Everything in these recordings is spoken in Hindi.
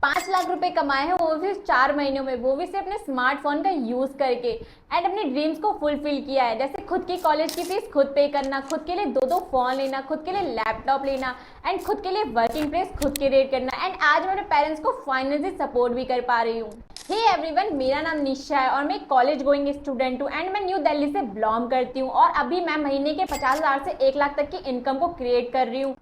5 लाख रुपए कमाए हैं, वो भी 4 महीनों में, वो भी सिर्फ अपने स्मार्टफोन का यूज करके। एंड अपने ड्रीम्स को फुलफिल किया है, जैसे खुद की कॉलेज की फीस खुद पे करना, खुद के लिए 2 फोन लेना, खुद के लिए लैपटॉप लेना, एंड खुद के लिए वर्किंग प्लेस खुद क्रिएट करना। एंड आज मैं अपने पेरेंट्स को फाइनेंशियली सपोर्ट भी कर पा रही हूँ। हे एवरीवन, मेरा नाम निशा है और मैं कॉलेज गोइंग स्टूडेंट हूँ एंड मैं न्यू दिल्ली से बिलोंग करती हूँ। और अभी मैं महीने के 50,000 से 1 लाख तक की इनकम को क्रिएट कर रही हूँ।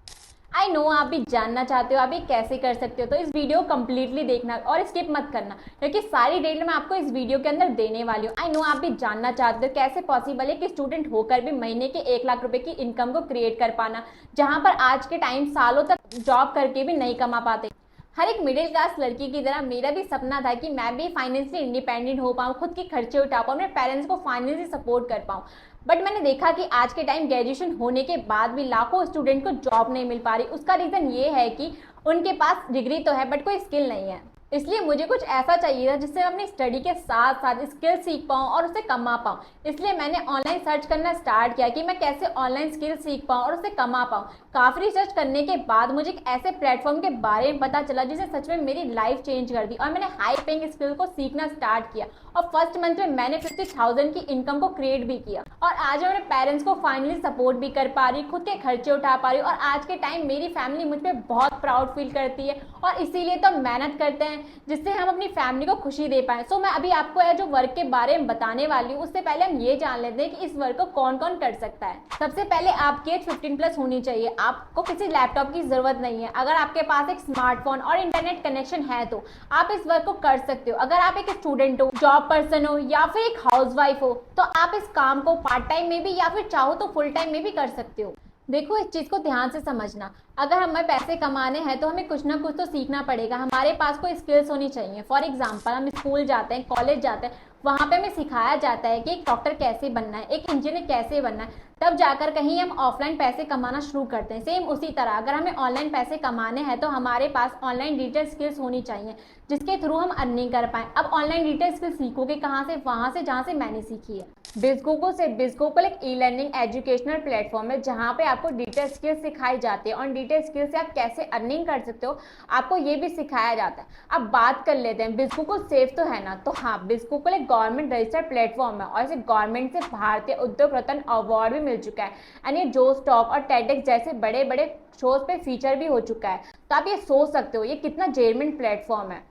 आई नो आप भी जानना चाहते हो आप ये कैसे कर सकते हो, तो इस वीडियो को कम्प्लीटली देखना और स्किप मत करना, क्योंकि सारी डिटेल मैं आपको इस वीडियो के अंदर देने वाली हूँ। आई नो आप भी जानना चाहते हो कैसे पॉसिबल है कि स्टूडेंट होकर भी महीने के 1 लाख रुपए की इनकम को क्रिएट कर पाना, जहां पर आज के टाइम सालों तक जॉब करके भी नहीं कमा पाते। हर एक मिडिल क्लास लड़की की तरह मेरा भी सपना था कि मैं भी फाइनेंशियली इंडिपेंडेंट हो पाऊँ, खुद के खर्चे उठा पाऊँ, अपने पेरेंट्स को फाइनेंशियली सपोर्ट कर पाऊँ। बट मैंने देखा कि आज के टाइम ग्रेजुएशन होने के बाद भी लाखों स्टूडेंट को जॉब नहीं मिल पा रही। उसका रीज़न ये है कि उनके पास डिग्री तो है बट कोई स्किल नहीं है। इसलिए मुझे कुछ ऐसा चाहिए था जिससे मैं अपनी स्टडी के साथ साथ स्किल सीख पाऊँ और उसे कमा पाऊँ। इसलिए मैंने ऑनलाइन सर्च करना स्टार्ट किया कि मैं कैसे ऑनलाइन स्किल सीख पाऊँ और उसे कमा पाऊँ। काफ़ी रिसर्च करने के बाद मुझे एक ऐसे प्लेटफॉर्म के बारे में पता चला जिसने सच में मेरी लाइफ चेंज कर दी और मैंने हाई पेइंग स्किल को सीखना स्टार्ट किया और फर्स्ट मंथ में मैंने 50,000 की इनकम को क्रिएट भी किया। और आज मैं अपने पेरेंट्स को फाइनली सपोर्ट भी कर पा रही, खुद के खर्चे उठा पा रही और आज के टाइम मेरी फैमिली मुझ पर बहुत प्राउड फील करती है और इसीलिए तो मेहनत करते हैं जिससे हम अपनी फैमिली को खुशी दे पाए। सो मैं अभी आपको जो वर्क के बारे में बताने वाली हूँ उससे पहले हम ये जान लेते हैं कि इस वर्क को कौन कौन कर सकता है। सबसे पहले आपकी एज 15+ होनी चाहिए। आपको किसी लैपटॉप की जरूरत नहीं है। अगर आपके पास एक स्मार्टफोन और इंटरनेट कनेक्शन है तो आप इस वर्क को कर सकते हो। अगर आप एक स्टूडेंट हो, जॉब पर्सन हो या फिर एक हाउसवाइफ हो तो आप इस काम को पार्ट टाइम में भी या फिर चाहो तो फुल टाइम में भी कर सकते हो। देखो इस चीज को ध्यान से समझना, अगर हमें पैसे कमाने हैं तो हमें कुछ ना कुछ तो सीखना पड़ेगा। हमारे पास कोई स्किल्स होनी चाहिए। फॉर एग्जांपल हम स्कूल जाते हैं, कॉलेज जाते हैं, वहाँ पे हमें सिखाया जाता है कि एक डॉक्टर कैसे बनना है, एक इंजीनियर कैसे बनना है, तब जाकर कहीं हम ऑफलाइन पैसे कमाना शुरू करते हैं। सेम उसी तरह अगर हमें ऑनलाइन पैसे कमाने हैं तो हमारे पास ऑनलाइन डिजिटल स्किल्स होनी चाहिए जिसके थ्रू हम अर्निंग कर पाएं। अब ऑनलाइन डिजिटल स्किल्स सीखोगे कहाँ से? वहाँ से जहाँ से मैंने सीखी है। बिजकोकल एक ई लर्निंग एजुकेशनल प्लेटफॉर्म है जहाँ पे आपको डिजिटल स्किल्स सिखाई जाती है और डिजिटल स्किल्स से आप कैसे अर्निंग कर सकते हो आपको ये भी सिखाया जाता है। अब बात कर लेते हैं बिजकोकल सेफ तो है ना? तो हाँ, बिजकोकल एक गवर्नमेंट रजिस्टर्ड प्लेटफॉर्म है और इसे गवर्नमेंट से भारतीय उद्योग रत्न अवार्ड भी मिल चुका है एंड ये जो स्टॉक और टेडेक्स जैसे बड़े बड़े शोज पे फीचर भी हो चुका है। तो आप ये सोच सकते हो ये कितना जेन्युइन प्लेटफॉर्म है।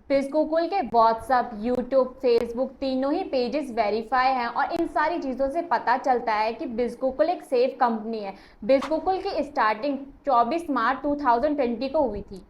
बिजकोकल के व्हाट्सएप, यूट्यूब, फेसबुक तीनों ही पेजेस वेरीफाई हैं और इन सारी चीज़ों से पता चलता है कि बिजकोकल एक सेफ कंपनी है। बिजकोकल की स्टार्टिंग 24 मार्च 2020 को हुई थी।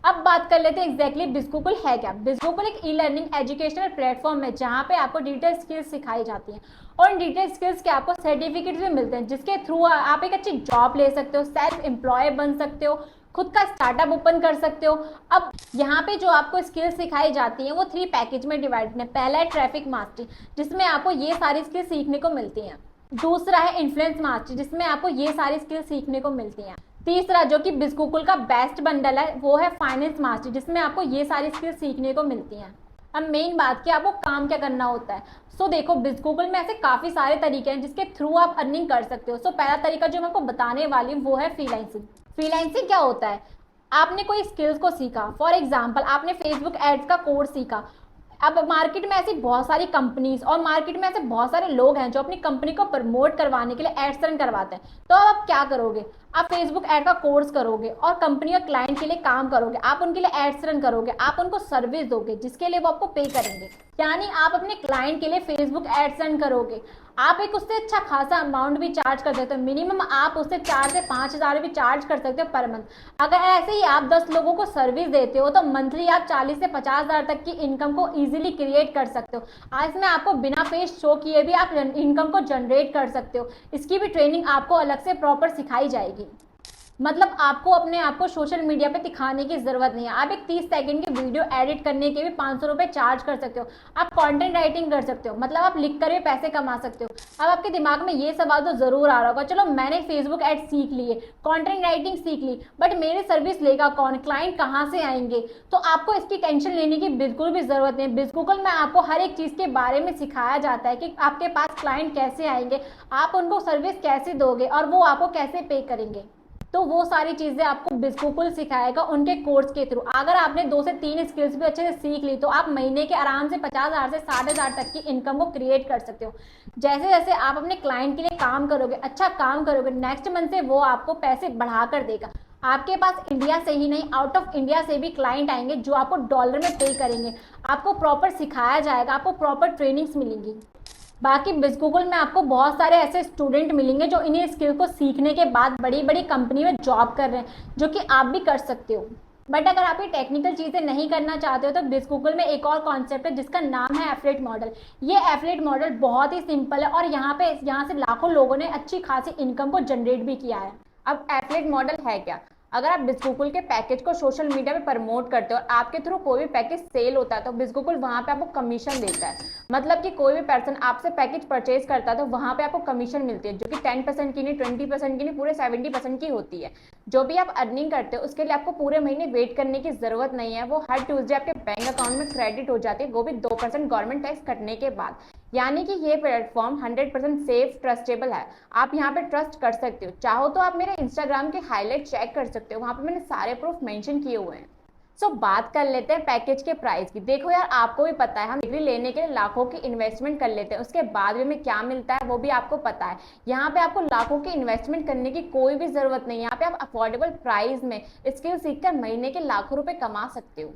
अब बात कर लेते हैं एग्जैक्टली बिजकोकल है क्या। बिजकोकल एक ई लर्निंग एजुकेशनल प्लेटफॉर्म है जहाँ पे आपको डिजिटल स्किल्स सिखाई जाती हैं और इन डिजिटल स्किल्स के आपको सर्टिफिकेट भी मिलते हैं जिसके थ्रू आप एक अच्छी जॉब ले सकते हो, सेल्फ एम्प्लॉय बन सकते हो, खुद का स्टार्टअप ओपन कर सकते हो। अब यहाँ पे जो आपको स्किल्स सिखाई जाती हैं वो 3 पैकेज में डिवाइड है। पहला है ट्रैफिक मास्टरी जिसमें आपको ये सारी स्किल्स सीखने को मिलती हैं। दूसरा है इन्फ्लुएंस मास्टरी जिसमें आपको ये सारी स्किल्स सीखने को मिलती हैं। तीसरा जो कि बिजकोकल का बेस्ट बंडल है वो है फाइनेंस मास्टरी जिसमें आपको ये सारी स्किल्स सीखने को मिलती हैं। अब मेन बात कि आपको काम क्या करना होता है। सो देखो बिजकोकल में ऐसे काफ़ी सारे तरीके हैं जिसके थ्रू आप अर्निंग कर सकते हो। सो पहला तरीका जो मैं आपको बताने वाली हूँ वो है फ्रीलांसिंग। फ्रीलांसिंग क्या होता है? आपने कोई स्किल्स को सीखा, फॉर एग्जांपल आपने फेसबुक एड्स का कोर्स सीखा। अब मार्केट में ऐसी बहुत सारी कंपनीज और मार्केट में ऐसे बहुत सारे लोग हैं जो अपनी कंपनी को प्रमोट करवाने के लिए एड्स रन करवाते हैं। तो अब आप क्या करोगे? आप फेसबुक एड का कोर्स करोगे और कंपनी और क्लाइंट के लिए काम करोगे, आप उनके लिए एड्स रन करोगे, आप उनको सर्विस दोगे जिसके लिए वो आपको पे करेंगे। यानी आप अपने क्लाइंट के लिए फेसबुक एड्स रन करोगे, आप एक उससे अच्छा खासा अमाउंट भी चार्ज कर सकते हो। मिनिमम आप उससे 4 से 5,000 भी चार्ज कर सकते हो पर मंथ। अगर ऐसे ही आप 10 लोगों को सर्विस देते हो तो मंथली आप 40 से 50,000 तक की इनकम को इजीली क्रिएट कर सकते हो। आज मैं आपको बिना फेस शो किए भी आप इनकम को जनरेट कर सकते हो। इसकी भी ट्रेनिंग आपको अलग से प्रॉपर सिखाई जाएगी। मतलब आपको अपने आप को सोशल मीडिया पे दिखाने की जरूरत नहीं है। आप एक 30 सेकंड की वीडियो एडिट करने के भी 500 रुपए चार्ज कर सकते हो। आप कंटेंट राइटिंग कर सकते हो, मतलब आप लिख कर भी पैसे कमा सकते हो। अब आपके दिमाग में ये सवाल तो जरूर आ रहा होगा, चलो मैंने फेसबुक एड सीख लिए, कंटेंट राइटिंग सीख ली, बट मेरी सर्विस लेगा कौन, क्लाइंट कहाँ से आएंगे? तो आपको इसकी टेंशन लेने की बिल्कुल भी जरूरत नहीं। बिजकोकल में आपको हर एक चीज के बारे में सिखाया जाता है कि आपके पास क्लाइंट कैसे आएंगे, आप उनको सर्विस कैसे दोगे और वो आपको कैसे पे करेंगे। तो वो सारी चीजें आपको बिस्कुकुल सिखाएगा उनके कोर्स के थ्रू। अगर आपने 2 से 3 स्किल्स भी अच्छे से सीख ली तो आप महीने के आराम से 50,000 से 60,000 तक की इनकम को क्रिएट कर सकते हो। जैसे जैसे आप अपने क्लाइंट के लिए काम करोगे, अच्छा काम करोगे, नेक्स्ट मंथ से वो आपको पैसे बढ़ा कर देगा। आपके पास इंडिया से ही नहीं, आउट ऑफ इंडिया से भी क्लाइंट आएंगे जो आपको डॉलर में पे करेंगे। आपको प्रॉपर सिखाया जाएगा, आपको प्रॉपर ट्रेनिंग्स मिलेंगी। बाकी बिस्कुकुल में आपको बहुत सारे ऐसे स्टूडेंट मिलेंगे जो इन्हीं स्किल को सीखने के बाद बड़ी बड़ी कंपनी में जॉब कर रहे हैं, जो कि आप भी कर सकते हो। बट अगर आप ये टेक्निकल चीज़ें नहीं करना चाहते हो तो बिस्कुकुल में एक और कॉन्सेप्ट है जिसका नाम है एफिलिएट मॉडल। ये एफिलिएट मॉडल बहुत ही सिंपल है और यहाँ से लाखों लोगों ने अच्छी खासी इनकम को जनरेट भी किया है। अब एफिलिएट मॉडल है क्या? अगर आप बिस्कुकुल के पैकेज को सोशल मीडिया पे प्रमोट करते हो और आपके थ्रू कोई भी पैकेज सेल होता है तो बिस्कुकुल वहाँ पे आपको कमीशन देता है। मतलब कि कोई भी पर्सन आपसे पैकेज परचेज करता है तो वहाँ पे आपको कमीशन मिलती है, जो कि 10% की नहीं, 20% की नहीं, पूरे 70% की होती है। जो भी आप अर्निंग करते हो उसके लिए आपको पूरे महीने वेट करने की जरूरत नहीं है। वो हर ट्यूसडे आपके बैंक अकाउंट में क्रेडिट हो जाती है, वो भी 2% गवर्नमेंट टैक्स कटने के बाद। यानी कि ये प्लेटफॉर्म 100% सेफ, ट्रस्टेबल है। आप यहाँ पे ट्रस्ट कर सकते हो। चाहो तो आप मेरे इंस्टाग्राम के हाईलाइट चेक कर सकते हो, वहाँ पे मैंने सारे प्रूफ मेंशन किए हुए हैं। सो बात कर लेते हैं पैकेज के प्राइस की। देखो यार, आपको भी पता है हम डिग्री लेने के लिए लाखों की इन्वेस्टमेंट कर लेते हैं, उसके बाद भी हमें क्या मिलता है वो भी आपको पता है। यहाँ पे आपको लाखों की इन्वेस्टमेंट करने की कोई भी जरूरत नहीं है। यहाँ पे आप अफोर्डेबल प्राइस में स्किल सीखकर महीने के लाखों रुपए कमा सकते हो।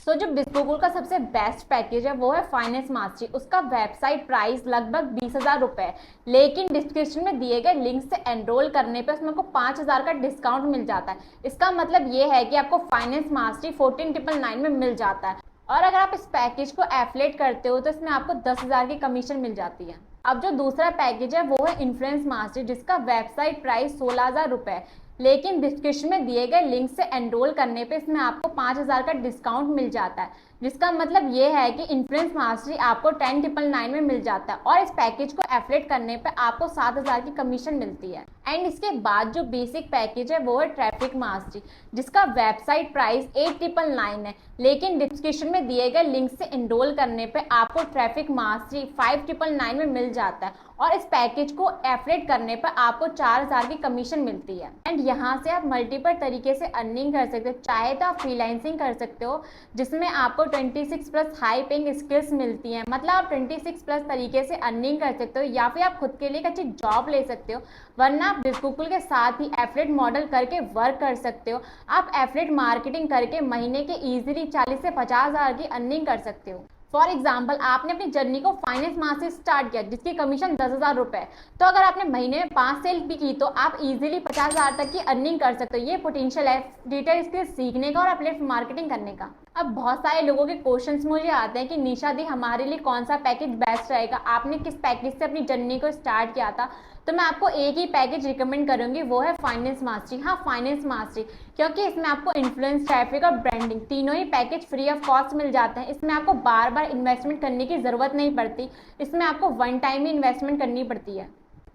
तो जो बिस्कुकुल का सबसे बेस्ट पैकेज है वो है फाइनेंस मास्टरी। उसका वेबसाइट प्राइस लगभग 20,000 रुपए है, लेकिन डिस्क्रिप्शन में दिए गए लिंक से एनरोल करने पे उसमें आपको 5,000 का डिस्काउंट मिल जाता है। इसका मतलब ये है कि आपको फाइनेंस मास्टरी 14,999 में मिल जाता है। और अगर आप इस पैकेज को एफिलिएट करते हो तो इसमें आपको 10,000 की कमीशन मिल जाती है। अब जो दूसरा पैकेज है वो है इन्फ्लुएंस मास्टरी, जिसका वेबसाइट प्राइस 16,000 रुपए है, लेकिन डिस्क्रिप्शन में दिए गए लिंक से एनरोल करने पे इसमें आपको 5,000 का डिस्काउंट मिल जाता है। जिसका मतलब ये है कि इन्फ्लुएंस मास्टरी आपको 10,999 में मिल जाता है और इस पैकेज को एफिलिएट करने पे आपको 7,000 की कमीशन मिलती है। एंड इसके बाद जो बेसिक पैकेज है वो है ट्रैफिक मास्टरी, जिसका वेबसाइट प्राइस 8,999 है, लेकिन डिस्क्रिप्शन में दिए गए लिंक से एनरोल करने पे आपको ट्रैफिक मास्टरी 5,999 में मिल जाता है और इस पैकेज को एफिलिएट करने पर आपको 4,000 की कमीशन मिलती है। एंड यहाँ से आप मल्टीपल तरीके से अर्निंग कर सकते हो। चाहे तो आप फ्रीलांसिंग कर सकते हो जिसमें आपको 26+ हाई पेइंग स्किल्स मिलती हैं, मतलब आप 26+ तरीके से अर्निंग कर सकते हो, या फिर आप खुद के लिए एक अच्छी जॉब ले सकते हो। वरना आप बिस्कुकुल के साथ ही एफिलिएट मॉडल करके वर्क कर सकते हो। आप एफिलिएट मार्केटिंग करके महीने के इजीली 40 से 50,000 की अर्निंग कर सकते हो। फॉर एग्जाम्पल, आपने अपनी जर्नी को फाइनेंस मास्टरी से स्टार्ट किया जिसकी कमीशन 10,000 रुपए, तो अगर आपने महीने में 5 सेल भी की तो आप इजीली 50,000 तक की अर्निंग कर सकते हो। ये पोटेंशियल है डिजिटल स्किल सीखने का और एफिलिएट मार्केटिंग करने का। अब बहुत सारे लोगों के क्वेश्चंस मुझे आते हैं कि निशा दी, हमारे लिए कौन सा पैकेज बेस्ट रहेगा, आपने किस पैकेज से अपनी जर्नी को स्टार्ट किया था? तो मैं आपको एक ही पैकेज रिकमेंड करूंगी, वो है फाइनेंस मास्टरी। हाँ, फाइनेंस मास्टरी, क्योंकि इसमें आपको इन्फ्लुएंस, ट्रैफिक और ब्रांडिंग तीनों ही पैकेज फ्री ऑफ कॉस्ट मिल जाते हैं। इसमें आपको बार बार इन्वेस्टमेंट करने की जरूरत नहीं पड़ती, इसमें आपको वन टाइम ही इन्वेस्टमेंट करनी पड़ती है।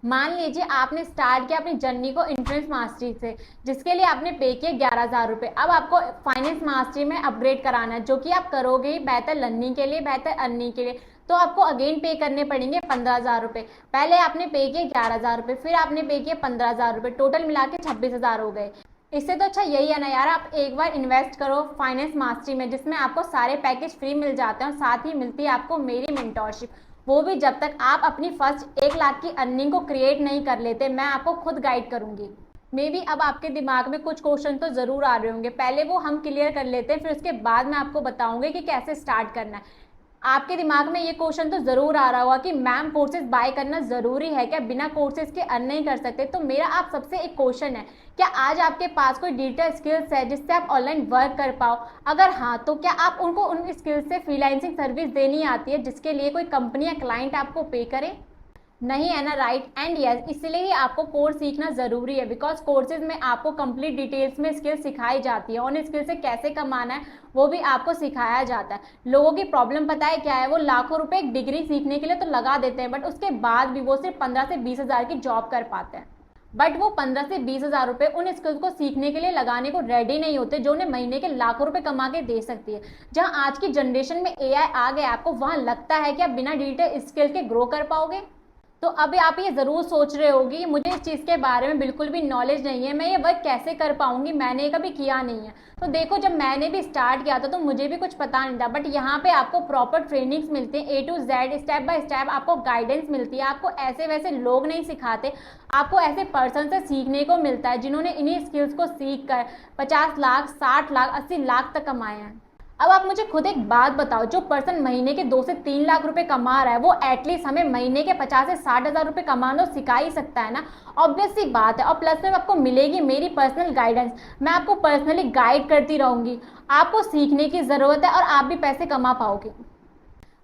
मान लीजिए आपने स्टार्ट किया अपनी जर्नी को इन्फ्लुएंस मास्टरी से, जिसके लिए आपने पे किए 11,000 रुपये। अब आपको फाइनेंस मास्टरी में अपग्रेड कराना है, जो कि आप करोगे ही बेहतर लर्निंग के लिए, बेहतर अर्निंग के लिए। तो आपको अगेन पे करने पड़ेंगे 15,000 रुपये। पहले आपने पे किए 11,000 रुपये, फिर आपने पे किए 15,000 रुपये, टोटल मिला के 26,000 हो गए। इससे तो अच्छा यही है ना यार, आप एक बार इन्वेस्ट करो फाइनेंस मास्टरी में, जिसमें आपको सारे पैकेज फ्री मिल जाते हैं और साथ ही मिलती है आपको मेरी मेंटोरशिप, वो भी जब तक आप अपनी फर्स्ट 1 लाख की अर्निंग को क्रिएट नहीं कर लेते। मैं आपको खुद गाइड करूंगी। मे बी अब आपके दिमाग में कुछ क्वेश्चन तो जरूर आ रहे होंगे, पहले वो हम क्लियर कर लेते हैं, फिर उसके बाद मैं आपको बताऊंगी कि कैसे स्टार्ट करना है। आपके दिमाग में ये क्वेश्चन तो जरूर आ रहा होगा कि मैम कोर्सेज बाय करना जरूरी है क्या, बिना कोर्सेज के अर्न नहीं कर सकते? तो मेरा आप सबसे एक क्वेश्चन है, क्या आज आपके पास कोई डिजिटल स्किल्स है जिससे आप ऑनलाइन वर्क कर पाओ? अगर हाँ, तो क्या आप उनको उन स्किल्स से फ्रीलांसिंग सर्विस देनी आती है जिसके लिए कोई कंपनी या क्लाइंट आपको पे करे? नहीं है ना, राइट? एंड यस, इसलिए ही आपको कोर्स सीखना जरूरी है, बिकॉज कोर्सेज में आपको कंप्लीट डिटेल्स में स्किल सिखाई जाती है। उन स्किल से कैसे कमाना है वो भी आपको सिखाया जाता है। लोगों की प्रॉब्लम पता है क्या है, वो लाखों रुपए एक डिग्री सीखने के लिए तो लगा देते हैं, बट उसके बाद भी वो सिर्फ 15 से 20,000 की जॉब कर पाते हैं। बट वो 15 से 20,000 रुपए उन स्किल्स को सीखने के लिए लगाने को रेडी नहीं होते जो उन्हें महीने के लाखों रुपए कमा के दे सकती है। जहां आज की जनरेशन में एआई आ गया, आपको वहां लगता है कि आप बिना डिजिटल स्किल के ग्रो कर पाओगे? तो अभी आप ये ज़रूर सोच रहे होगी मुझे इस चीज़ के बारे में बिल्कुल भी नॉलेज नहीं है, मैं ये वर्क कैसे कर पाऊंगी, मैंने ये कभी किया नहीं है। तो देखो, जब मैंने भी स्टार्ट किया था तो मुझे भी कुछ पता नहीं था, बट यहाँ पे आपको प्रॉपर ट्रेनिंग्स मिलती है, A to Z step by step आपको गाइडेंस मिलती है। आपको ऐसे वैसे लोग नहीं सिखाते, आपको ऐसे पर्सन से सीखने को मिलता है जिन्होंने इन्हीं स्किल्स को सीख कर 50 लाख, 60 लाख, 80 लाख तक कमाए हैं। अब आप मुझे खुद एक बात बताओ, जो पर्सन महीने के 2 से 3 लाख रुपए कमा रहा है, वो एटलीस्ट हमें महीने के 50 से 60 हज़ार रुपए कमाना तो सिखा ही सकता है ना। ऑब्वियस सी बात है। और प्लस में आपको मिलेगी मेरी पर्सनल गाइडेंस, मैं आपको पर्सनली गाइड करती रहूंगी। आपको सीखने की ज़रूरत है और आप भी पैसे कमा पाओगे।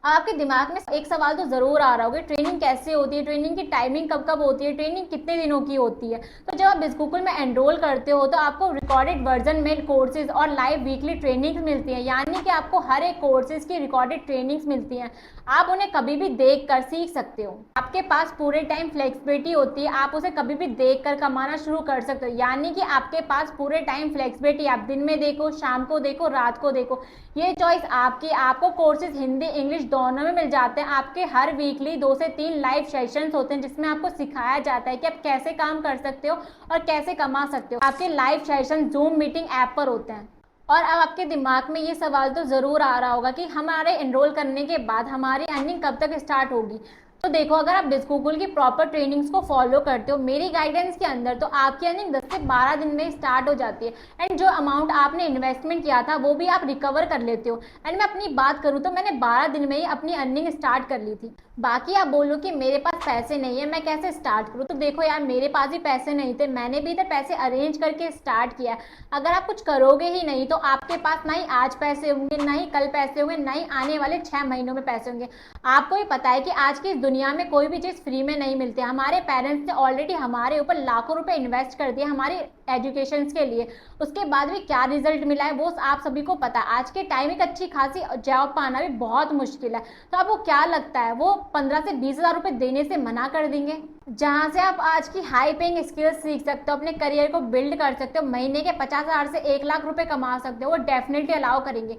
आपके दिमाग में एक सवाल तो ज़रूर आ रहा होगा, ट्रेनिंग कैसे होती है, ट्रेनिंग की टाइमिंग कब कब होती है, ट्रेनिंग कितने दिनों की होती है। तो जब आप बिजकूकल में एनरोल करते हो तो आपको रिकॉर्डेड वर्जन में कोर्सेज और लाइव वीकली ट्रेनिंग्स मिलती हैं, यानी कि आपको हर एक कोर्सेज की रिकॉर्डेड ट्रेनिंग्स मिलती हैं। आप उन्हें कभी भी देख कर सीख सकते हो। आपके पास पूरे टाइम फ्लेक्सिबिलिटी होती है, आप उसे कभी भी देख कर कमाना शुरू कर सकते हो, यानी कि आपके पास पूरे टाइम फ्लेक्सिबिलिटी, आप दिन में देखो, शाम को देखो, रात को देखो, ये चॉइस आपकी। आपको कोर्सेज हिंदी इंग्लिश दोनों में मिल जाते हैं। आपके हर वीकली 2 से 3 लाइव सेशंस होते हैं जिसमें आपको सिखाया जाता है कि आप कैसे काम कर सकते हो और कैसे कमा सकते हो। आपके live session zoom meeting app पर होते हैं। और अब आपके दिमाग में ये सवाल तो ज़रूर आ रहा होगा कि हमारे एनरोल करने के बाद हमारी अर्निंग कब तक स्टार्ट होगी। तो देखो, अगर आप बिजकूकल की प्रॉपर ट्रेनिंग्स को फॉलो करते हो मेरी गाइडेंस के अंदर, तो आपकी अर्निंग 10 से 12 दिन में स्टार्ट हो जाती है। एंड जो अमाउंट आपने इन्वेस्टमेंट किया था वो भी आप रिकवर कर लेते हो। एंड मैं अपनी बात करूँ तो मैंने 12 दिन में ही अपनी अर्निंग स्टार्ट कर ली थी। बाकी आप बोलो कि मेरे पास पैसे नहीं है, मैं कैसे स्टार्ट करूँ, तो देखो यार, मेरे पास भी पैसे नहीं थे, मैंने भी इधर पैसे अरेंज करके स्टार्ट किया। अगर आप कुछ करोगे ही नहीं तो आपके पास ना ही आज पैसे होंगे, ना ही कल पैसे होंगे, ना ही आने वाले 6 महीनों में पैसे होंगे। आपको ही पता है कि आज की इस दुनिया में कोई भी चीज़ फ्री में नहीं मिलती। हमारे पेरेंट्स ने ऑलरेडी हमारे ऊपर लाखों रुपए इन्वेस्ट कर दिए हमारी एजुकेशन के लिए, उसके बाद भी क्या रिजल्ट मिला है वो आप सभी को पता है। आज के टाइम एक अच्छी खासी जॉब पाना भी बहुत मुश्किल है। तो आपको क्या लगता है वो 15 से 20 हज़ार रुपये देने से मना कर देंगे? जहाँ से आप आज की हाई पेइंग स्किल्स सीख सकते हो, अपने करियर को बिल्ड कर सकते हो, महीने के 50 हज़ार से 1 लाख रुपए कमा सकते हो, वो डेफिनेटली अलाउ करेंगे।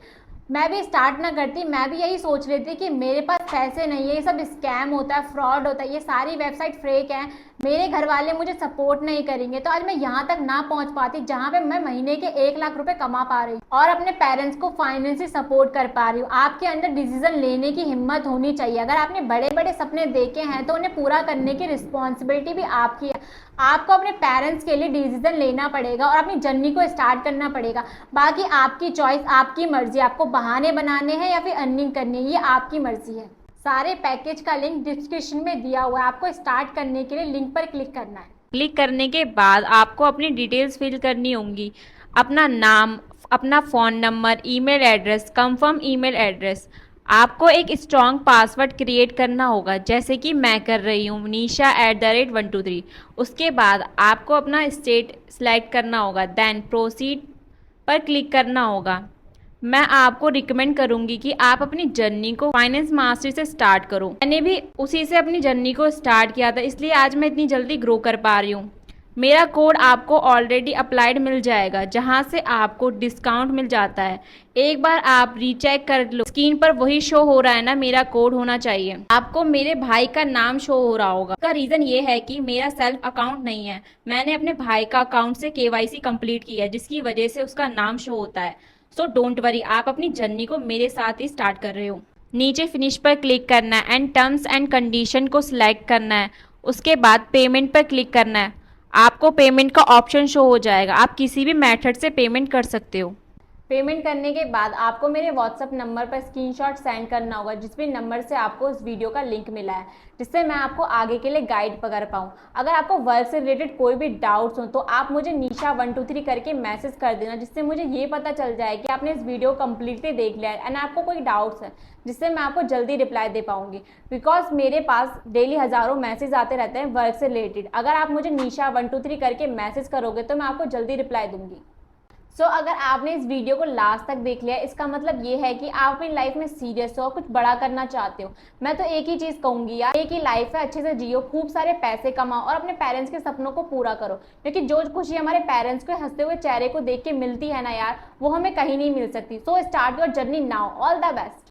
मैं भी स्टार्ट ना करती, मैं भी यही सोच रही थी कि मेरे पास पैसे नहीं है, ये सब स्कैम होता है, फ्रॉड होता है, ये सारी वेबसाइट फेक है, मेरे घर वाले मुझे सपोर्ट नहीं करेंगे, तो आज मैं यहाँ तक ना पहुँच पाती जहाँ पे मैं महीने के 1 लाख रुपए कमा पा रही हूँ और अपने पेरेंट्स को फाइनेंशियली सपोर्ट कर पा रही हूँ। आपके अंदर डिसीजन लेने की हिम्मत होनी चाहिए। अगर आपने बड़े बड़े सपने देखे हैं तो उन्हें पूरा करने की रिस्पॉन्सिबिलिटी भी आपकी है। आपको अपने पेरेंट्स के लिए डिसीजन लेना पड़ेगा और अपनी जर्नी को स्टार्ट करना पड़ेगा। बाकी आपकी चॉइस, आपकी मर्जी, आपको बहाने बनाने हैं या फिर अर्निंग करनी है, ये आपकी मर्जी है। सारे पैकेज का लिंक डिस्क्रिप्शन में दिया हुआ है, आपको स्टार्ट करने के लिए लिंक पर क्लिक करना है। क्लिक करने के बाद आपको अपनी डिटेल्स फिल करनी होंगी, अपना नाम, अपना phone number, email address, confirm email address. आपको एक स्ट्रॉन्ग पासवर्ड क्रिएट करना होगा, जैसे कि मैं कर रही हूँ, nisha@123। उसके बाद आपको अपना स्टेट सेलेक्ट करना होगा, देन प्रोसीड पर क्लिक करना होगा। मैं आपको रिकमेंड करूंगी कि आप अपनी जर्नी को फाइनेंस मास्टरी से स्टार्ट करो। मैंने भी उसी से अपनी जर्नी को स्टार्ट किया था, इसलिए आज मैं इतनी जल्दी ग्रो कर पा रही हूँ। मेरा कोड आपको ऑलरेडी अप्लाइड मिल जाएगा, जहाँ से आपको डिस्काउंट मिल जाता है। एक बार आप रीचेक कर लो, स्क्रीन पर वही शो हो रहा है ना, मेरा कोड होना चाहिए। आपको मेरे भाई का नाम शो हो रहा होगा। इसका रीज़न ये है कि मेरा सेल्फ अकाउंट नहीं है, मैंने अपने भाई का अकाउंट से KYC कंप्लीट किया है, जिसकी वजह से उसका नाम शो होता है। सो डोंट वरी, आप अपनी जर्नी को मेरे साथ ही स्टार्ट कर रहे हो। नीचे फिनिश पर क्लिक करना है एंड टर्म्स एंड कंडीशन को सिलेक्ट करना है। उसके बाद पेमेंट पर क्लिक करना है। आपको पेमेंट का ऑप्शन शो हो जाएगा, आप किसी भी मेथड से पेमेंट कर सकते हो। पेमेंट करने के बाद आपको मेरे व्हाट्सअप नंबर पर स्क्रीनशॉट सेंड करना होगा, जिस भी नंबर से आपको इस वीडियो का लिंक मिला है, जिससे मैं आपको आगे के लिए गाइड कर पाऊँ। अगर आपको वर्क से रिलेटेड कोई भी डाउट्स हो तो आप मुझे nisha123 करके मैसेज कर देना, जिससे मुझे ये पता चल जाए कि आपने इस वीडियो कम्प्लीटली देख लिया है एंड आपको कोई डाउट्स है, जिससे मैं आपको जल्दी रिप्लाई दे पाऊंगी। बिकॉज मेरे पास डेली हज़ारों मैसेज आते रहते हैं वर्क से रिलेटेड। अगर आप मुझे nisha123 करके मैसेज करोगे तो मैं आपको जल्दी रिप्लाई दूंगी। अगर आपने इस वीडियो को लास्ट तक देख लिया, इसका मतलब ये है कि आप अपनी लाइफ में सीरियस हो, कुछ बड़ा करना चाहते हो। मैं तो एक ही चीज़ कहूँगी यार, एक ही लाइफ है, अच्छे से जियो, खूब सारे पैसे कमाओ और अपने पेरेंट्स के सपनों को पूरा करो। क्योंकि जो खुशी हमारे पेरेंट्स के हंसते हुए चेहरे को देख के मिलती है ना यार, वो हमें कहीं नहीं मिल सकती। So start your journey now. All the best.